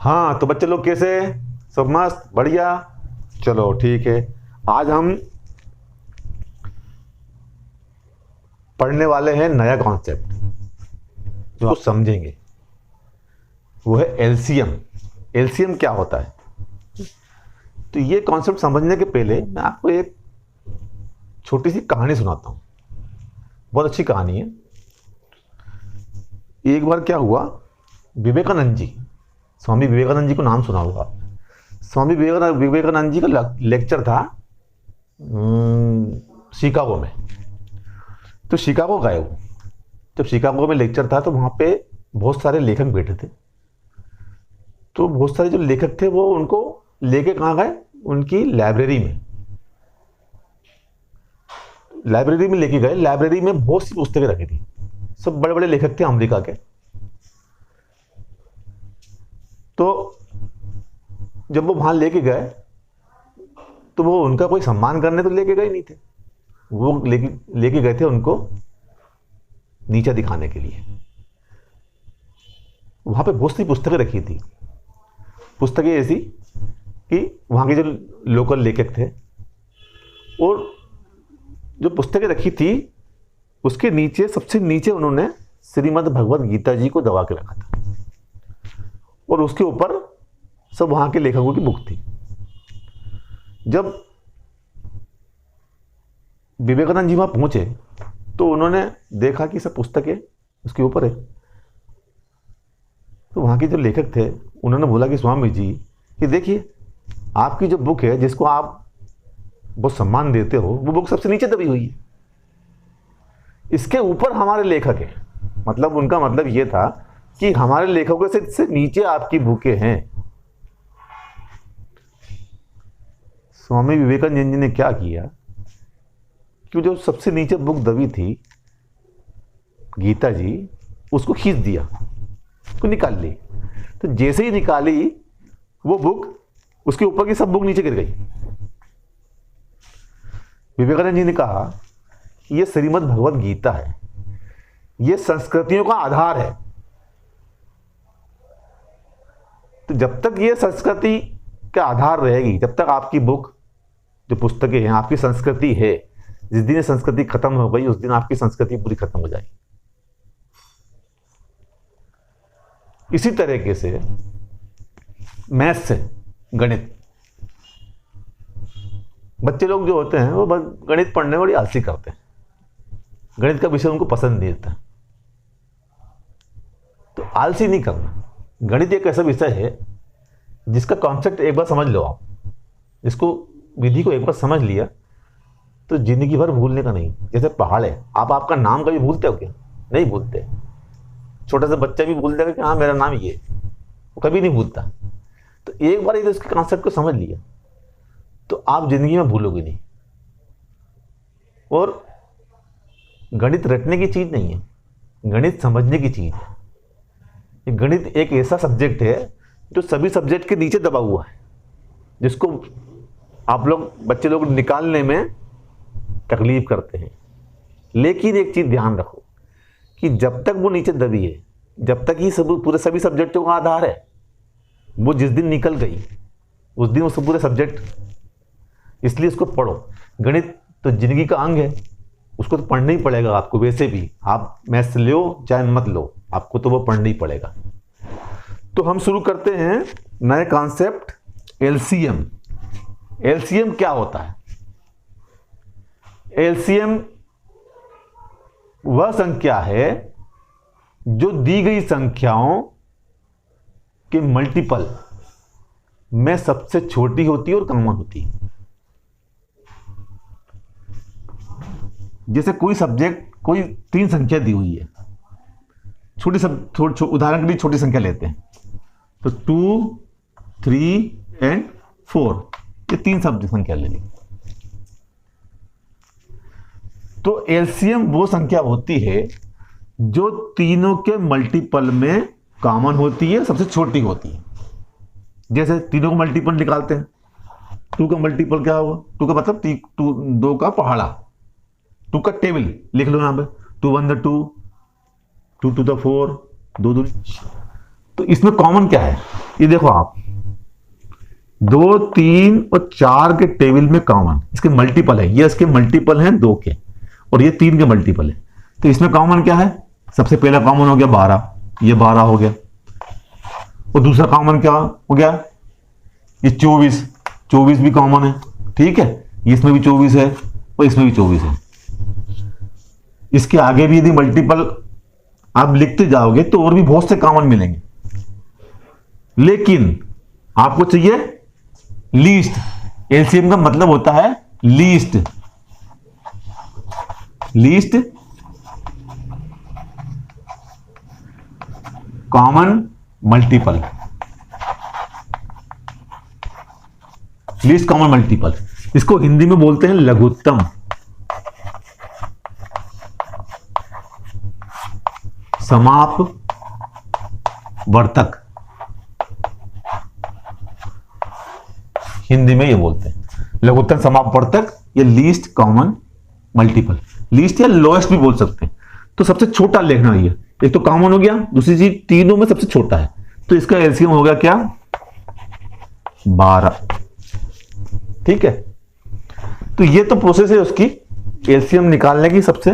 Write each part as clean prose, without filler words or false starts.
हाँ तो बच्चे लोग कैसे, सब मस्त बढ़िया। चलो ठीक है, आज हम पढ़ने वाले हैं नया कॉन्सेप्ट जो आप समझेंगे, वो है एलसीएम। एलसीएम क्या होता है? तो ये कॉन्सेप्ट समझने के पहले मैं आपको एक छोटी सी कहानी सुनाता हूँ। बहुत अच्छी कहानी है। एक बार क्या हुआ, विवेकानंद जी, स्वामी विवेकानंद जी को नाम सुना होगा। स्वामी विवेकानंद जी का लेक्चर था शिकागो में। तो शिकागो गए वो। जब शिकागो में लेक्चर था तो वहाँ पे बहुत सारे लेखक बैठे थे। तो बहुत सारे जो लेखक थे वो उनको लेके कहाँ गए, उनकी लाइब्रेरी में। लाइब्रेरी में लेके गए। लाइब्रेरी में बहुत सी पुस्तकें रखी थी, सब बड़े बड़े लेखक थे अमेरिका के। तो जब वो वहां लेके गए तो वो उनका कोई सम्मान करने तो लेके गए नहीं थे, वो लेके गए थे उनको नीचा दिखाने के लिए। वहां पे बहुत सी पुस्तकें रखी थी, पुस्तकें ऐसी कि वहां के जो लोकल लेखक थे, और जो पुस्तकें रखी थी उसके नीचे, सबसे नीचे उन्होंने श्रीमद् भगवत गीता जी को दबा के रखा था, और उसके ऊपर सब वहां के लेखकों की बुक थी। जब विवेकानंद जी वहां पहुंचे तो उन्होंने देखा कि सब पुस्तकें उसके ऊपर है। तो वहां के जो लेखक थे उन्होंने बोला कि स्वामी जी, कि देखिए आपकी जो बुक है, जिसको आप बहुत सम्मान देते हो, वो बुक सबसे नीचे दबी हुई है। इसके ऊपर हमारे लेखक है। मतलब उनका मतलब ये था कि हमारे लेखकों से नीचे आपकी बुकें हैं। स्वामी विवेकानंद जी ने क्या किया कि जो सबसे नीचे बुक दबी थी गीता जी, उसको खींच दिया, उसको निकाल ली। तो जैसे ही निकाली वो बुक, उसके ऊपर की सब बुक नीचे गिर गई। विवेकानंद जी ने कहा कि ये श्रीमद् भगवत गीता है, ये संस्कृतियों का आधार है। तो जब तक ये संस्कृति का आधार रहेगी, जब तक आपकी बुक, जो पुस्तकें हैं, आपकी संस्कृति है, जिस दिन ये संस्कृति खत्म हो गई उस दिन आपकी संस्कृति पूरी खत्म हो जाएगी। इसी तरीके से मैथ्स से, गणित, बच्चे लोग जो होते हैं वो बस गणित पढ़ने में बड़ी आलसी करते हैं, गणित का विषय उनको पसंद नहीं आता। तो आलसी नहीं करना। गणित एक ऐसा विषय है जिसका कॉन्सेप्ट एक बार समझ लो आप, जिसको विधि को एक बार समझ लिया तो जिंदगी भर भूलने का नहीं। जैसे पहाड़ है, आप आपका नाम कभी भूलते हो क्या? नहीं भूलते। छोटा सा बच्चा भी भूल देगा कि हाँ मेरा नाम ये, वो कभी नहीं भूलता। तो एक बार यदि उसके कॉन्सेप्ट को समझ लिया तो आप जिंदगी में भूलोगे नहीं। और गणित रटने की चीज नहीं है, गणित समझने की चीज है। गणित एक ऐसा सब्जेक्ट है जो सभी सब्जेक्ट के नीचे दबा हुआ है, जिसको आप लोग, बच्चे लोग निकालने में तकलीफ करते हैं। लेकिन एक चीज ध्यान रखो कि जब तक वो नीचे दबी है, जब तक ही पूरे सभी सब्जेक्टों का आधार है, वो जिस दिन निकल गई उस दिन उसको पूरे सब्जेक्ट, इसलिए उसको पढ़ो। गणित तो जिंदगी का अंग है, उसको तो पढ़ना ही पड़ेगा आपको। वैसे भी आप मैथ्स लो चाहे मत लो, आपको तो वो पढ़ना ही पड़ेगा। तो हम शुरू करते हैं नए कॉन्सेप्ट, एलसीएम। एलसीएम क्या होता है? एलसीएम वह संख्या है जो दी गई संख्याओं के मल्टीपल में सबसे छोटी होती है और कॉमन होती है। जैसे कोई सब्जेक्ट, कोई 3 संख्या दी हुई है, उदाहरण के लिए छोटी संख्या लेते हैं, तो 2, 3 एंड 4, ये 3 संख्या ले ली। तो एलसीएम वो संख्या होती है जो तीनों के मल्टीपल में कॉमन होती है, सबसे छोटी होती है। जैसे तीनों का मल्टीपल निकालते हैं, 2 का मल्टीपल क्या होगा? 2 का मतलब 2 का पहाड़ा, 2 का टेबल लिख लो यहां पे, 2 1 2, 2 2 4, 2 2। तो इसमें कॉमन क्या है? ये देखो आप 2, 3 और 4 के टेबल में कॉमन, इसके मल्टीपल है, ये इसके मल्टीपल हैं 2 के, और ये 3 के मल्टीपल है। तो इसमें कॉमन क्या है? सबसे पहला कॉमन हो गया 12, ये 12 हो गया। और दूसरा कॉमन क्या हो गया? ये 24, 24 भी कॉमन है, ठीक है। इसमें भी 24 है और इसमें भी 24 है। इसके आगे भी यदि मल्टीपल आप लिखते जाओगे तो और भी बहुत से कॉमन मिलेंगे, लेकिन आपको चाहिए लीस्ट। एलसीएम का मतलब होता है least, least common multiple, least common multiple. इसको हिंदी में बोलते हैं लघुत्तम, समापवर्तक, हिंदी में ये बोलते हैं लघुत्तम समापवर्तक या लीस्ट कॉमन मल्टीपल। लीस्ट या लोएस्ट भी बोल सकते हैं। तो सबसे छोटा लिखना है, एक तो कॉमन हो गया, दूसरी चीज तीनों में सबसे छोटा है, तो इसका एलसीएम हो गया क्या? 12, ठीक है। तो ये तो प्रोसेस है उसकी एलसीएम निकालने की, सबसे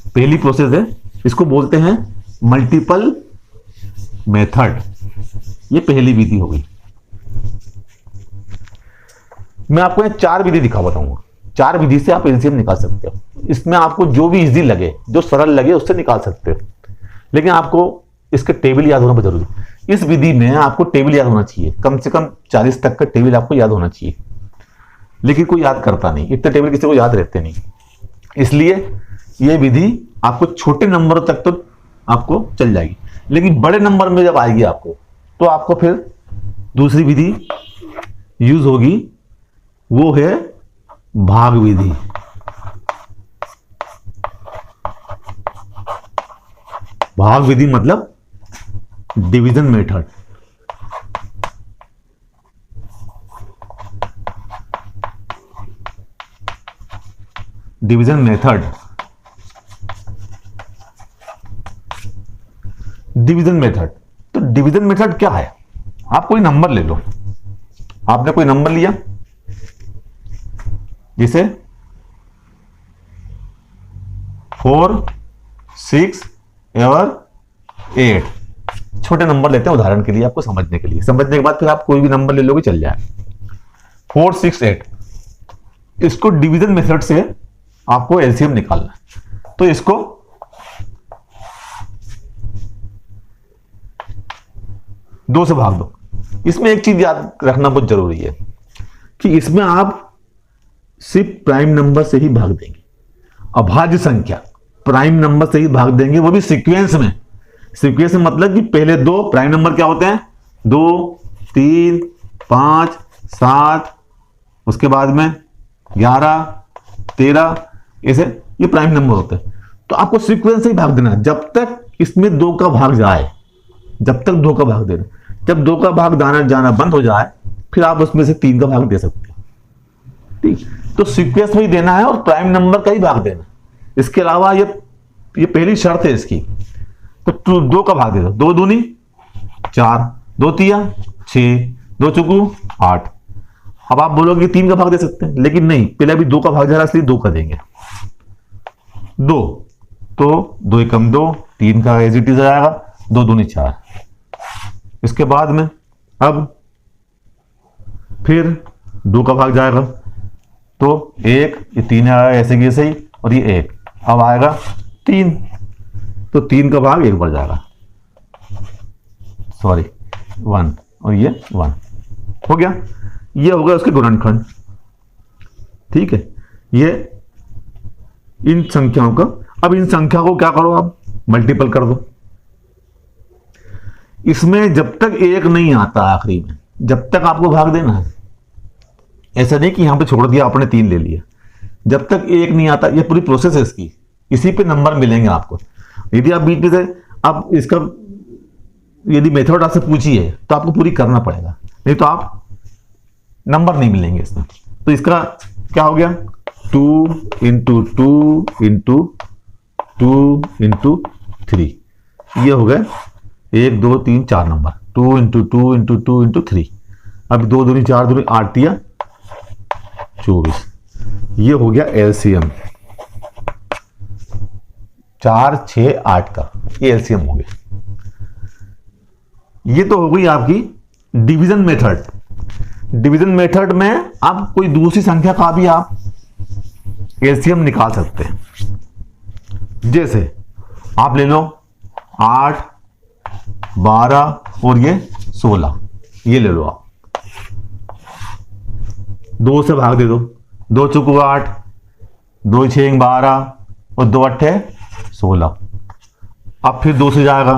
पहली प्रोसेस है, इसको बोलते हैं मल्टीपल मेथड। ये पहली विधि हो गई। मैं आपको ये 4 विधि दिखा बताऊंगा। 4 विधि से आप एलसीएम निकाल सकते हो। इसमें आपको जो भी इजी लगे, जो सरल लगे, उससे निकाल सकते हो, लेकिन आपको इसके टेबल याद होना बहुत जरूरी है। इस विधि में आपको टेबल याद होना चाहिए, कम से कम 40 तक का टेबल आपको याद होना चाहिए, लेकिन कोई याद करता नहीं, इतने टेबल किसी को याद रहते नहीं। इसलिए यह विधि आपको छोटे नंबरों तक तो आपको चल जाएगी, लेकिन बड़े नंबर में जब आएगी आपको, तो आपको फिर दूसरी विधि यूज होगी, वो है भाग विधि। भाग विधि मतलब division method. Division method, division method. तो डिवीजन मेथड क्या है? आप कोई नंबर ले लो, आपने कोई नंबर लिया, जैसे 4, 6 और 8, छोटे नंबर लेते हैं उदाहरण के लिए, आपको समझने के लिए। समझने के बाद फिर आप कोई भी नंबर ले लोगे, चल जाए। 4, 6, 8, इसको डिवीजन मेथड से आपको एलसीएम निकालना है। तो इसको दो से भाग दो। इसमें एक चीज याद रखना बहुत जरूरी है कि इसमें आप सिर्फ प्राइम नंबर से ही भाग देंगे। अभाज्य संख्या प्राइम नंबर से ही भाग देंगे, वो भी सीक्वेंस में। सीक्वेंस में मतलब कि पहले 2 प्राइम नंबर क्या होते हैं? 2, 3, 5, 7, उसके बाद में 11, 13, ऐसे ये प्राइम नंबर होते हैं। तो आपको सीक्वेंस से ही भाग देना, जब तक इसमें 2 का भाग जाए, जब तक 2 का भाग देना। जब 2 का भाग जाना बंद हो जाए, फिर आप उसमें से 3 का भाग दे सकते हैं, ठीक। तो सीक्वेंस में ही देना है और प्राइम नंबर का ही भाग देना। इसके अलावा ये पहली शर्त है इसकी। तो 2 का भाग दे दो, 2 दूनी 4, 2 तिया 6, 2 चौकू 8। अब आप बोलोगे 3 का भाग दे सकते हैं, लेकिन नहीं, पहले भी 2 का भाग जा रहा है, इसलिए 2 का देंगे। 2, तो 2 एकम 2, 3 का एज इट इज आएगा, 2 दूनी 4। इसके बाद में अब फिर 2 का भाग जाएगा, तो 1, ये 3 आएगा ऐसे की ऐसे ही, और ये 1, अब आएगा 3, तो 3 का भाग 1 बढ़ जाएगा, सॉरी 1, और ये 1 हो गया। ये हो गया उसके गुणनखंड, ठीक है। ये इन संख्याओं का, अब इन संख्या को क्या करो, आप मल्टीपल कर दो। इसमें जब तक 1 नहीं आता आखिरी में, जब तक आपको भाग देना है। ऐसा नहीं कि यहां पे छोड़ दिया आपने 3 ले लिया, जब तक 1 नहीं आता। ये पूरी प्रोसेस है इसकी, इसी पे नंबर मिलेंगे आपको। यदि आप बीच में से आप इसका यदि मेथड आपसे पूछी है तो आपको पूरी करना पड़ेगा, नहीं तो आप नंबर नहीं मिलेंगे इसमें। तो इसका क्या हो गया, 2 × 2 × 2 × 3, ये हो गए 1 2 3 4 नंबर, 2 इंटू 2 इंटू 2 इंटू 3। अब 2 दूनी 4 दूनी 8 दिया 24। ये हो गया एलसीएम 4 6 8 का, ये एलसीएम हो गया। ये तो हो गई आपकी डिवीजन मेथड। डिवीजन मेथड में आप कोई दूसरी संख्या का भी आप एलसीएम निकाल सकते हैं। जैसे आप ले लो 8 12 और ये 16, ये ले लो आप, 2 से भाग दे दो, 2 चौको 8, 2 6 12 और 2 8 16। अब फिर 2 से जाएगा,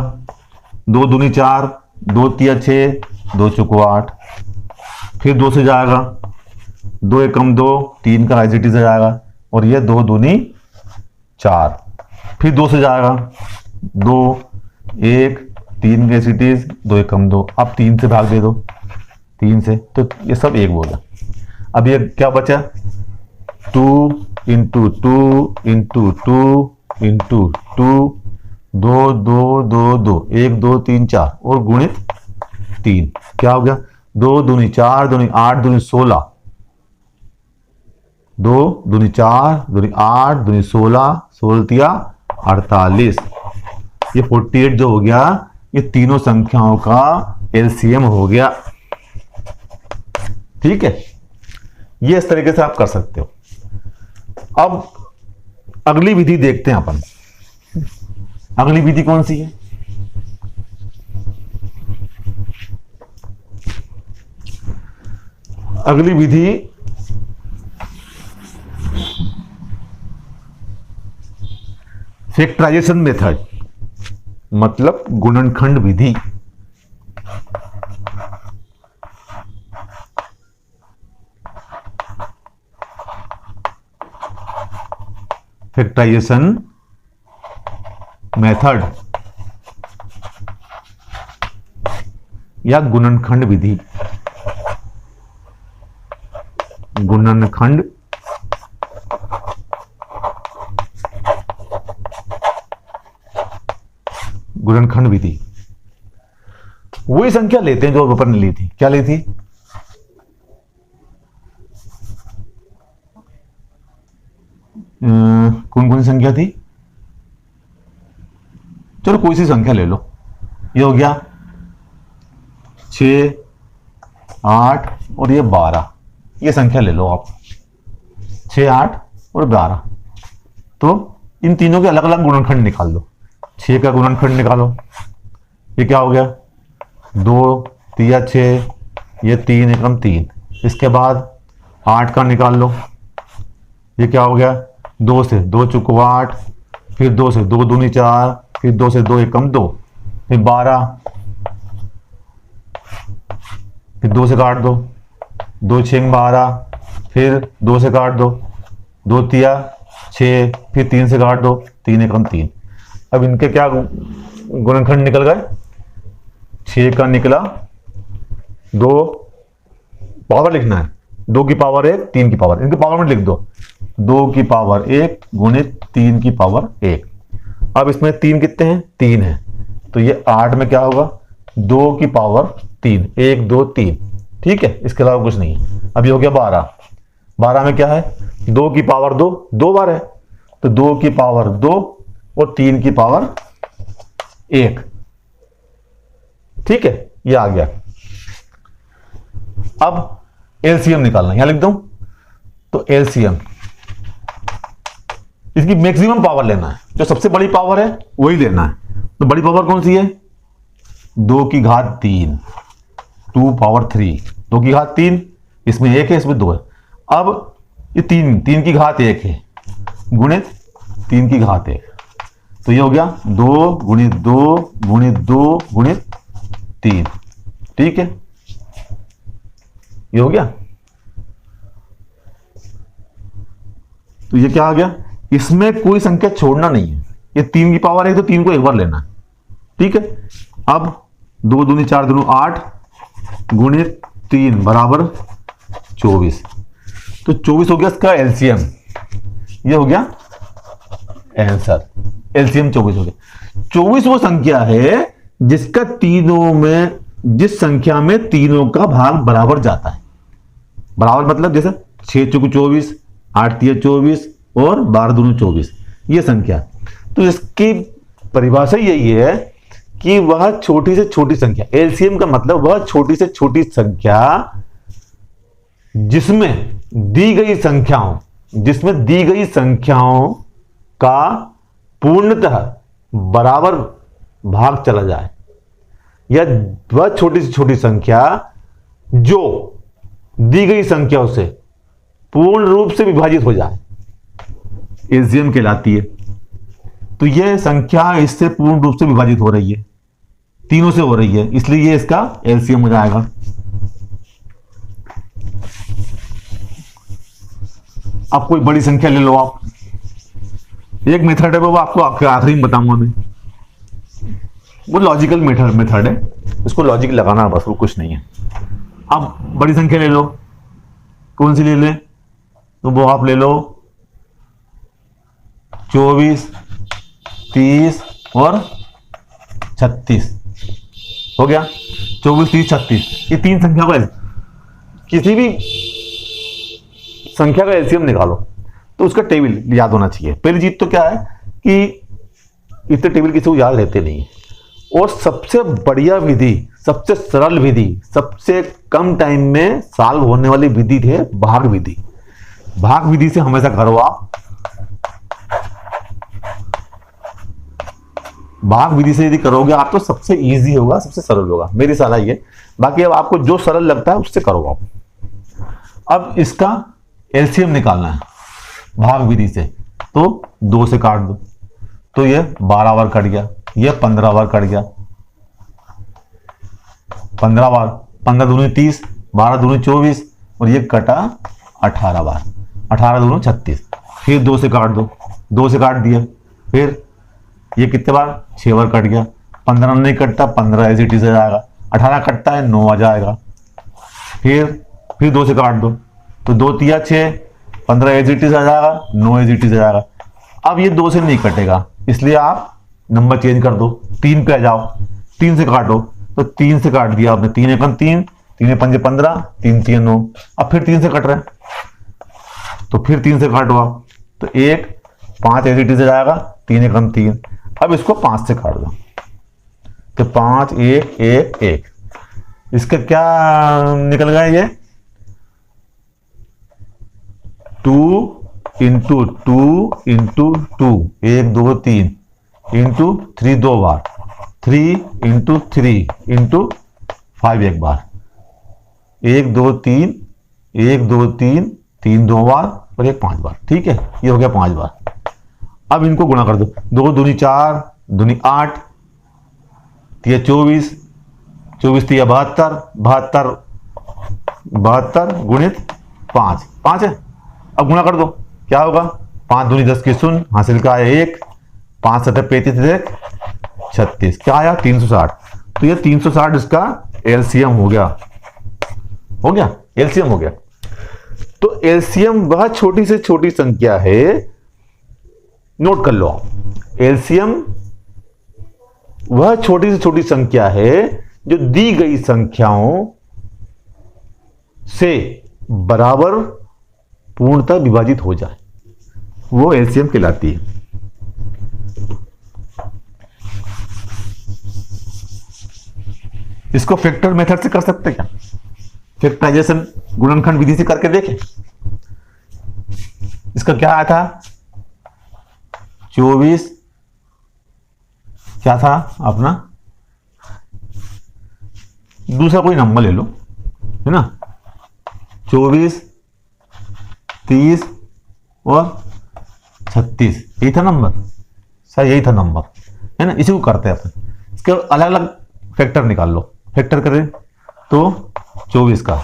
2 दूनी 4, 2 3 6, 2 चौको 8। फिर 2 से जाएगा, 2 एकम 2, 3 का एज इट इज जाएगा, और ये 2 दूनी 4। फिर 2 से जाएगा, 2 1 3 का एज इट इज, 2 एकम 2। अब 3 से भाग दे दो, 3 से, तो ये सब एक बोला। अब ये क्या बचा, 2 इंटू 2 इंटू 2 इंटू 2, 2 2 2 2, 1 2 3 4 और गुणित 3। क्या हो गया, 2 दूनी 4 दूनी 8 दूनी 16, 2 दूनी 4 दूनी 8 दूनी 16, 16 तिया 48। ये 48 जो हो गया, ये तीनों संख्याओं का एलसीएम हो गया। ठीक है, ये इस तरीके से आप कर सकते हो। अब अगली विधि देखते हैं अपन। अगली विधि कौन सी है, अगली विधि फैक्टराइजेशन मेथड, मतलब गुणनखंड विधि। फैक्टराइजेशन मेथड या गुणनखंड विधि। गुणनखंड गुणनखंड विधि, वही संख्या लेते हैं जो अपन ने ली थी। क्या ली थी, कौन कौन सी संख्या थी, चलो कोई सी संख्या ले लो। ये हो गया 6 8 और ये 12, ये संख्या ले लो आप, 6 8 और 12। तो इन तीनों के अलग अलग गुणनखंड निकाल लो। 6 का गुणनखंड निकालो, ये क्या हो गया, 2 3 6, ये 3 एकम 3। इसके बाद 8 का निकाल लो, ये क्या हो गया, 2 से 2 चौको 8, फिर 2 से 2 दूनी 4, फिर 2 से 2 एकम 2, फिर 12, फिर 2 से काट दो, 2 6 12, फिर 2 से काट दो, 2 3 6, फिर 3 से काट दो, 3 एकम 3। अब इनके क्या गुणनखंड निकल गए, 6 का निकला, 2 पावर लिखना है, 2 की पावर 1 3 की पावर, इनके पावर में लिख दो, 2 की पावर 1 गुणित 3 की पावर 1। अब इसमें 3 कितने हैं, 3 है, तो ये 8 में क्या होगा, 2 की पावर 3, 1 2 3। ठीक है, इसके अलावा कुछ नहीं है। अब ये हो गया 12, 12 में क्या है, 2 की पावर 2, 2 बार है, तो 2 की पावर 2 और 3 की पावर 1। ठीक है, ये आ गया। अब एलसीएम निकालना, यहां लिख दूं, तो एलसीएम, इसकी मैक्सिमम पावर लेना है, जो सबसे बड़ी पावर है वही लेना है। तो बड़ी पावर कौन सी है, 2 की घात 3, 2 पावर 3, 2 की घात 3, इसमें 1 है, इसमें 2 है। अब ये 3 की घात 1 है, गुणित 3 की घात 1, तो ये हो गया 2 गुणित 2 गुणित 2 गुणित 3। ठीक है, ये हो गया। तो ये क्या आ गया, इसमें कोई संख्या छोड़ना नहीं है, ये 3 की पावर है तो 3 को एक बार लेना है। ठीक है, अब 2 दूनी 4 दूनी 8 गुणित 3 बराबर 24। तो 24 हो गया इसका एलसीएम, ये हो गया आंसर, एलसीएम 24 हो गया। 24 वो संख्या है जिसका तीनों में, जिस संख्या में तीनों का भाग बराबर जाता है। बराबर मतलब जैसे 6 चौक 24, 8 तिया 24 और 12 दूनी 24, ये संख्या। तो इसकी परिभाषा यही है कि वह छोटी से छोटी संख्या, एलसीएम का मतलब वह छोटी से छोटी संख्या जिसमें दी गई संख्याओं का पूर्णतः बराबर भाग चला जाए, या वह छोटी से छोटी संख्या जो दी गई संख्याओं से पूर्ण रूप से विभाजित हो जाए, एलसीएम कहलाती है। तो यह संख्या इससे पूर्ण रूप से विभाजित हो रही है, तीनों से हो रही है, इसलिए ये इसका एलसीएम हो जाएगा। अब कोई बड़ी संख्या ले लो आप, एक मेथड है वो आपको आखिरी में बताऊंगा मैं, वो लॉजिकल मेथड है, इसको लॉजिक लगाना बस, वो कुछ नहीं है। अब बड़ी संख्या ले लो, कौन सी ले ले, तो वो आप ले लो 24, 30 और 36, हो गया 24, 30, 36, ये तीन संख्या का, किसी भी संख्या का एलसीएम निकालो तो उसका टेबल याद होना चाहिए। पहली चीज तो क्या है कि इतने टेबल किसी को याद रहते नहीं, और सबसे बढ़िया विधि, सबसे सरल विधि, सबसे कम टाइम में सॉल्व होने वाली विधि है भाग विधि। भाग विधि से हमेशा करो आप, भाग विधि से यदि करोगे आप तो सबसे इजी होगा, सबसे सरल होगा, मेरी सलाह ये। बाकी अब आपको जो सरल लगता है उससे करो आप। अब इसका एलसीएम निकालना है भाग विधि से, तो 2 से काट दो, तो ये 12 बार कट गया, ये 15 बार कट गया, 15 बार, 15 दूनी 30, 12 दूनी 24 और ये कटा 18 बार, 18 दूनी 36, फिर 2 से काट दो, 2 से काट दिया, फिर ये कितने बार, 6 बार कट गया, 15 नहीं कटता, 15 एज इट इज आ जाएगा, 18 कटता है 9 आ जाएगा, फिर 2 से काट दो, तो 2 तिया 6, 15 एज इट इज आ जाएगा, 9 एज इट इज आ जाएगा। अब ये 2 से नहीं कटेगा, इसलिए आप नंबर चेंज कर दो, 3 पे आ जाओ, 3 से काटो, तो 3 से काट दिया आपने, 3 एकम 3, 3 पंजे 15, 3 3 9, अब फिर 3 से कट रहे हैं, तो फिर 3 से काटो आप, तो 1 5 एज इट इज आ जाएगा, 3 एकम 3, अब इसको 5 से काट दो, तो 5 1 1 1, इसका क्या निकल गया, ये 2 इंटू 2 इंटू 2, 1 2 3 इंटू 3 2 बार, 3 इंटू 3 इंटू 5 एक बार, 1 2 3 1 2 3 3 2 बार और 1 5 बार, ठीक है, ये हो गया 5 बार। अब इनको गुणा कर दो, 2 दूनी 4, दूनी 8, तिया 24, 24 तिया 72, 72 72 गुणित 5, 5 है। अब गुणा कर दो, क्या होगा, 5 दूनी 10 की शून्य, हासिल का आया 1, 5 7 35 1 36, क्या आया 360, तो ये 360 इसका एलसीएम हो गया, एलसीएम हो गया। तो एलसीएम वह छोटी से छोटी संख्या है, नोट कर लो आप, एलसीएम वह छोटी से छोटी संख्या है जो दी गई संख्याओं से बराबर पूर्णतः विभाजित हो जाए, वो एलसीएम कहलाती है। इसको फैक्टर मेथड से कर सकते हैं क्या, फैक्टराइजेशन गुणनखंड विधि से करके देखें। इसका क्या आया था, 24 क्या था अपना, दूसरा कोई नंबर ले लो, है ना, 24 30 और 36, यही था नंबर, सर यही था नंबर, है ना, इसी को करते हैं अपन। इसके अलग अलग फैक्टर निकाल लो, फैक्टर करें तो 24 का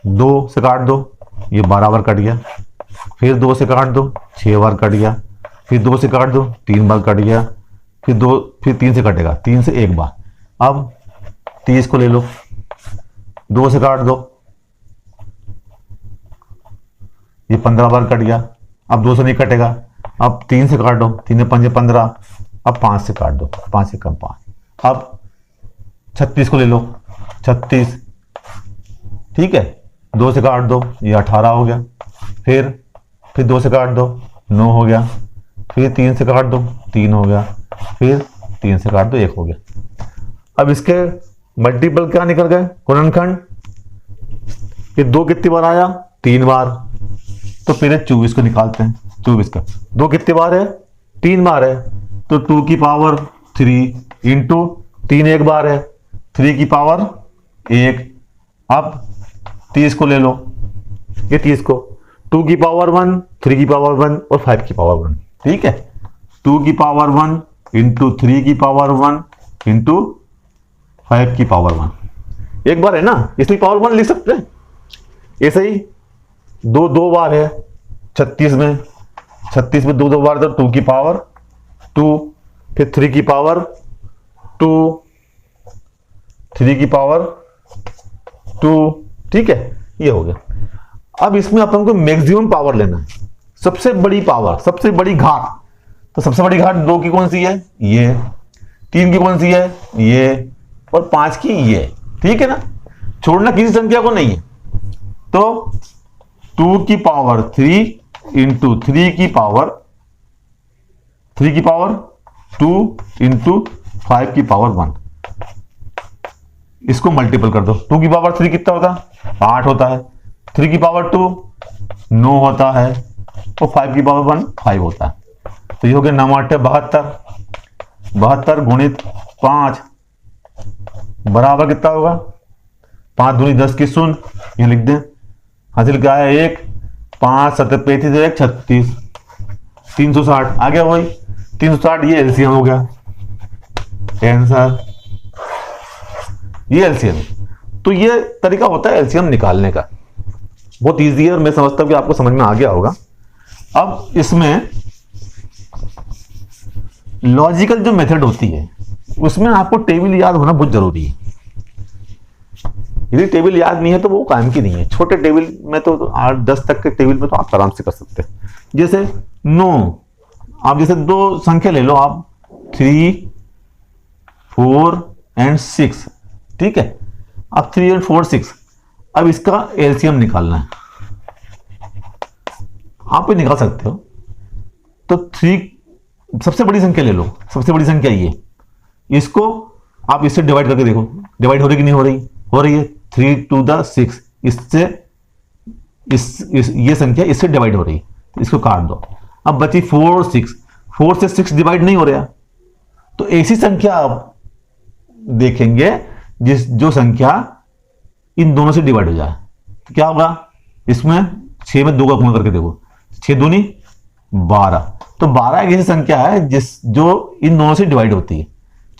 2 से काट दो, ये 12 बार कट गया, फिर 2 से काट दो 6 बार कट गया, फिर 2 से काट दो 3 बार कट गया, फिर 3 से कटेगा, 3 से 1 बार। अब 30 को ले लो, 2 से काट दो, ये 15 बार कट गया, अब 2 से नहीं कटेगा, अब 3 से काट दो, 3 5 15, अब 5 से काट दो, 5 से कम 5, अब 36 को ले लो, 36, ठीक है, 2 से काट दो, ये 18 हो गया। फिर 2 से काट दो, 9 हो गया। फिर 3 से काट दो, 3 हो गया। फिर 3 से काट दो, 1 हो गया। अब इसके मल्टीपल क्या निकल गए, गुणनखंड। ये 2 कितनी बार आया, 3 बार। तो पहले 24 को निकालते हैं। 24 का 2 कितनी बार है, 3 बार है। तो 2 की पावर 3 इंटू 3 एक बार है, 3 की पावर 1। अब 30 को ले लो, ये 30 को 2 की पावर 1, 3 की पावर 1 और 5 की पावर 1, ठीक है। 2 की पावर 1 इंटू 3 की पावर 1 इंटू 5 की पावर 1 एक बार है ना, इसलिए पावर 1 लिख सकते हैं। ऐसे ही 2 बार है 36 में, 36 में 2 बार, तो 2 की पावर 2, फिर 3 की पावर 2, 3 की पावर 2, ठीक है, ये हो गया। अब इसमें अपन को मैक्सिमम पावर लेना है, सबसे बड़ी पावर, सबसे बड़ी घात। तो सबसे बड़ी घात 2 की कौन सी है, ये। 3 की कौन सी है, ये। और 5 की ये, ठीक है ना। छोड़ना किसी संख्या को नहीं है। तो 2 की पावर 3 इंटू 3 की पावर 2 इंटू 5 की पावर 1, इसको मल्टीपल कर दो। 2 की पावर 3 कितना होता है, 8 होता है। 3 की पावर 2 9 होता है, और 5 की पावर 1 5 होता है। तो ये हो गया 9 8 72, 72 गुणित 5 बराबर कितना होगा, 5 दूनी 10 की 0, यहां लिख दें। हासिल क्या है, 1, 5 7 35 1 36, 360 आ गया वही 360। ये एलसीएम हो गया आंसर, ये एलसीएम। तो ये तरीका होता है एलसीएम निकालने का, बहुत इजी है और मैं समझता हूं कि आपको समझ में आ गया होगा। अब इसमें लॉजिकल जो मेथड होती है उसमें आपको टेबल याद होना बहुत जरूरी है। यदि टेबल याद नहीं है तो वो काम की नहीं है। छोटे टेबल में तो 8-10 तक के टेबल में तो आप आराम से कर सकते हैं। जैसे 9, आप जैसे 2 संख्या ले लो आप, 3 4 एंड 6, ठीक है। अब 3 और 4 6, अब इसका एलसीएम निकालना है। आप भी निकाल सकते हो। तो 3 सबसे बड़ी संख्या ले लो, सबसे बड़ी संख्या ये, इसको आप इससे डिवाइड करके देखो, डिवाइड हो रही कि नहीं हो रही, हो रही है। 3 to the 6, इससे ये संख्या इससे डिवाइड हो रही है, तो इसको काट दो। अब बची 4 6, 4 से 6 डिवाइड नहीं हो रहा, तो ऐसी संख्या आप देखेंगे जो संख्या इन दोनों से डिवाइड हो जाए। तो क्या होगा, इसमें 6 में 2 का गुणा करके देखो, 6 दूनी 12। तो 12 एक ऐसी संख्या है जो इन दोनों से डिवाइड होती है।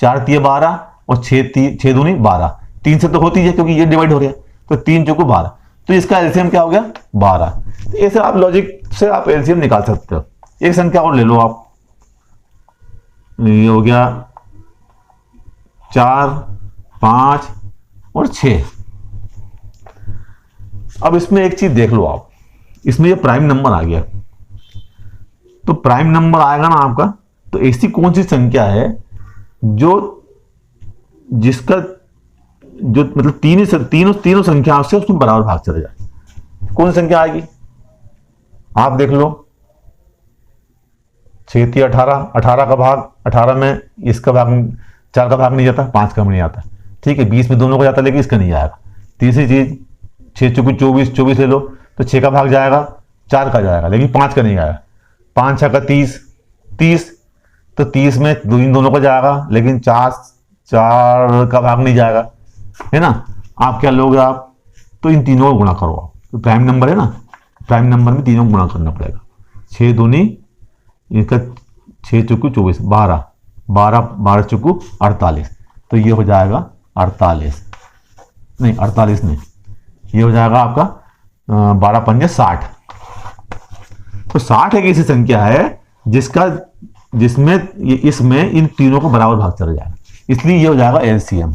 4 3 12 और 6 दूनी 12, 3 से तो होती है क्योंकि ये डिवाइड हो रहा है, तो 3 चौको 12, तो इसका एलसीएम क्या हो गया 12। तो ऐसे आप लॉजिक से आप एलसीएम निकाल सकते हो। एक संख्या और ले लो आप, ये हो गया 4 5 और 6। अब इसमें एक चीज देख लो आप, इसमें ये प्राइम नंबर आ गया। तो प्राइम नंबर आएगा ना आपका, तो ऐसी कौन सी संख्या है जिसका जो मतलब तीनों संख्या से उसमें बराबर भाग चले जाए, कौन सी संख्या आएगी आप देख लो। 6 3 18, 18 का भाग 18 में इसका भाग 4 का भाग नहीं जाता, 5 का भी नहीं आता, ठीक है। 20 में दोनों का जाता लेकिन इसका नहीं आएगा। तीसरी चीज 6 चौकी 24, 24 ले लो, तो 6 का भाग जाएगा, 4 का जाएगा लेकिन 5 का नहीं आएगा। 5 6 का 30, 30, तो 30 में इन दोनों का जाएगा लेकिन 4 का भाग नहीं जाएगा, है ना। आप क्या लोगे आप, तो इन तीनों को गुणा करो आप, तो प्राइम नंबर है ना, प्राइम नंबर में तीनों को गुणा करना पड़ेगा। 6 दूनी इनका 6 चौकी 24, 12 12 12 चौकू 48, तो ये हो जाएगा 48 नहीं 48 नहीं, ये हो जाएगा आपका 12 पंजे 60। तो 60 एक ऐसी संख्या है जिसमें इसमें इन तीनों को बराबर भाग चला जाएगा, इसलिए ये हो जाएगा एलसीएम।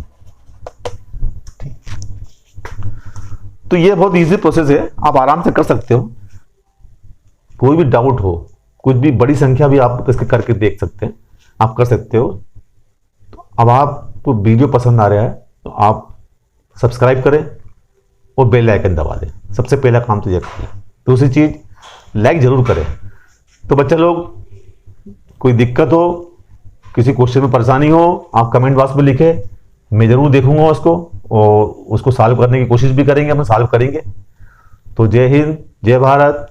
तो ये बहुत इजी प्रोसेस है, आप आराम से कर सकते हो। कोई भी डाउट हो, कुछ भी बड़ी संख्या भी आप इसके करके देख सकते हैं, आप कर सकते हो। तो अब आपको आपको वीडियो पसंद आ रहा है तो आप सब्सक्राइब करें और बेल आइकन दबा दें। सबसे पहला काम तो यह करिए। दूसरी चीज़, लाइक ज़रूर करें। तो बच्चा लोग, कोई दिक्कत हो, किसी क्वेश्चन में परेशानी हो, आप कमेंट बॉक्स में लिखें, मैं ज़रूर देखूंगा उसको और उसको सॉल्व करने की कोशिश भी करेंगे, हम सॉल्व करेंगे। तो जय हिंद, जय भारत।